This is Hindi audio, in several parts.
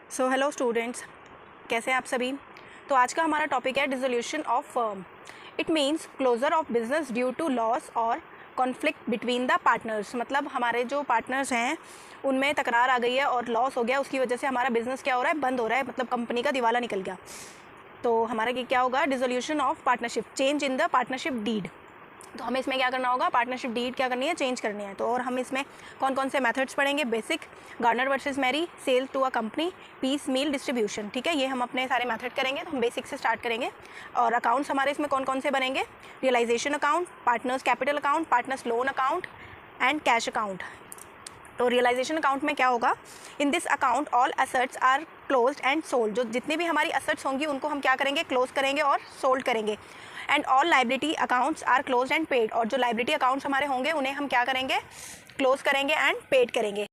सो हेलो स्टूडेंट्स, कैसे हैं आप सभी। तो आज का हमारा टॉपिक है dissolution of firm. It means closure of business due to loss और कॉन्फ्लिक्ट बिटवीन द पार्टनर्स। मतलब हमारे जो पार्टनर्स हैं उनमें तकरार आ गई है और लॉस हो गया, उसकी वजह से हमारा बिजनेस क्या हो रहा है, बंद हो रहा है, मतलब कंपनी का दिवाला निकल गया। तो हमारा क्या होगा, dissolution of partnership, change in the partnership deed. तो हमें इसमें क्या करना होगा, पार्टनरशिप डीड क्या करनी है, चेंज करनी है। तो और हम इसमें कौन कौन से मेथड्स पढ़ेंगे, basic, Garner versus Murray, sale to a company, piecemeal distribution. ठीक है, ये हम अपने सारे मेथड करेंगे। तो हम बेसिक से स्टार्ट करेंगे। और अकाउंट्स हमारे इसमें कौन कौन से बनेंगे, realisation account, partners capital account, partners loan account and cash account. तो रियलाइजेशन अकाउंट में क्या होगा, in this account all assets are closed and sold. जो जितनी भी हमारी एसेट्स होंगी उनको हम क्या करेंगे, क्लोज करेंगे और सोल्ड करेंगे। And all liability accounts are closed and paid. और जो लाइबिलिटी अकाउंट्स हमारे होंगे उन्हें हम क्या करेंगे, क्लोज करेंगे एंड पेड करेंगे।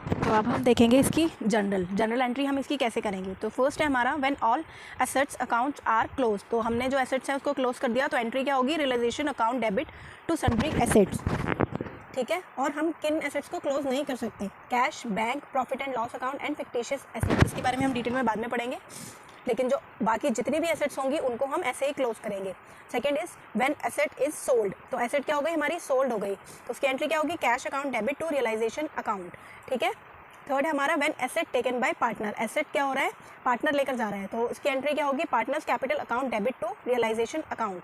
तो अब हम देखेंगे इसकी जनरल एंट्री हम इसकी कैसे करेंगे। तो फर्स्ट है हमारा when all assets accounts are close. तो हमने जो एसेट्स हैं उसको क्लोज कर दिया, तो एंट्री क्या होगी, realisation account debit to sundry assets. ठीक है, और हम किन एसेट्स को क्लोज नहीं कर सकते, cash, bank, profit and loss account and fictitious assets. इसके बारे में हम डिटेल में बाद में पढ़ेंगे, लेकिन जो बाकी जितनी भी एसेट्स होंगी उनको हम ऐसे ही क्लोज करेंगे। Second is when asset is sold. तो एसेट क्या हो गई, हमारी सोल्ड हो गई, तो उसकी एंट्री क्या होगी, cash account debit to realisation account. ठीक है, थर्ड है हमारा when asset taken by partner. Asset क्या हो रहा है, पार्टनर लेकर जा रहा है, तो उसकी एंट्री क्या होगी, partners capital account debit to realisation account.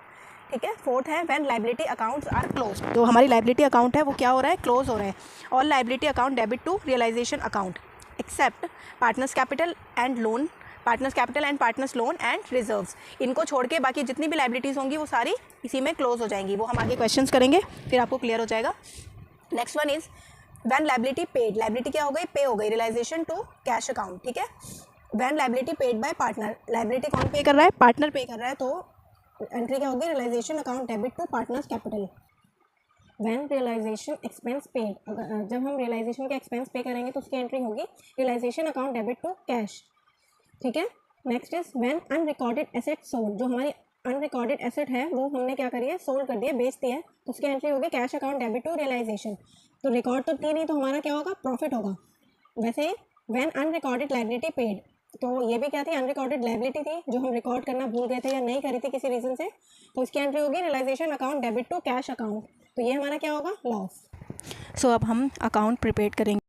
ठीक है, फोर्थ है when liability accounts are close. तो हमारी लाइबिलिटी अकाउंट है वो क्या हो रहा है, क्लोज हो रहा है। All liability account debit to realisation account except partners capital and loan, partners capital and partners loan and reserves. इनको छोड़ के बाकी जितनी भी लाइबिलिटीज़ होंगी वो सारी इसी में क्लोज हो जाएंगी। वो हम आगे क्वेश्चंस करेंगे, फिर आपको क्लियर हो जाएगा। Next one is when liability paid. Liability क्या हो गई, पे हो गई, रियलाइजेशन टू कैश अकाउंट। ठीक है, when liability paid by partner. Liability कौन पे कर रहा है, पार्टनर पे कर रहा है, तो एंट्री क्या होगी, realisation account debit to partners capital. When realisation expense paid. जब हम रियलाइजेशन के एक्सपेंस पे करेंगे तो उसकी एंट्री होगी realisation account debit to cash. ठीक है, next is when unrecorded asset sold. जो हमारी अनरिकॉर्डेड एसेट है वो हमने क्या करी है, सोल्ड कर दिया, बेच दिया है, तो उसकी एंट्री होगी cash account debit to realisation. तो रिकॉर्ड तो थी नहीं, तो हमारा क्या होगा, प्रॉफिट होगा। वैसे व्हेन अनरिकॉर्डेड लाइबिलिटी पेड, तो ये भी क्या थी, अनरिकॉर्डेड लाइबिलिटी थी जो हम रिकॉर्ड करना भूल गए थे या नहीं करी थी किसी रीज़न से, तो इसकी एंट्री होगी realisation account debit to cash account. तो ये हमारा क्या होगा, लॉस। सो अब हम अकाउंट प्रिपेयर करेंगे।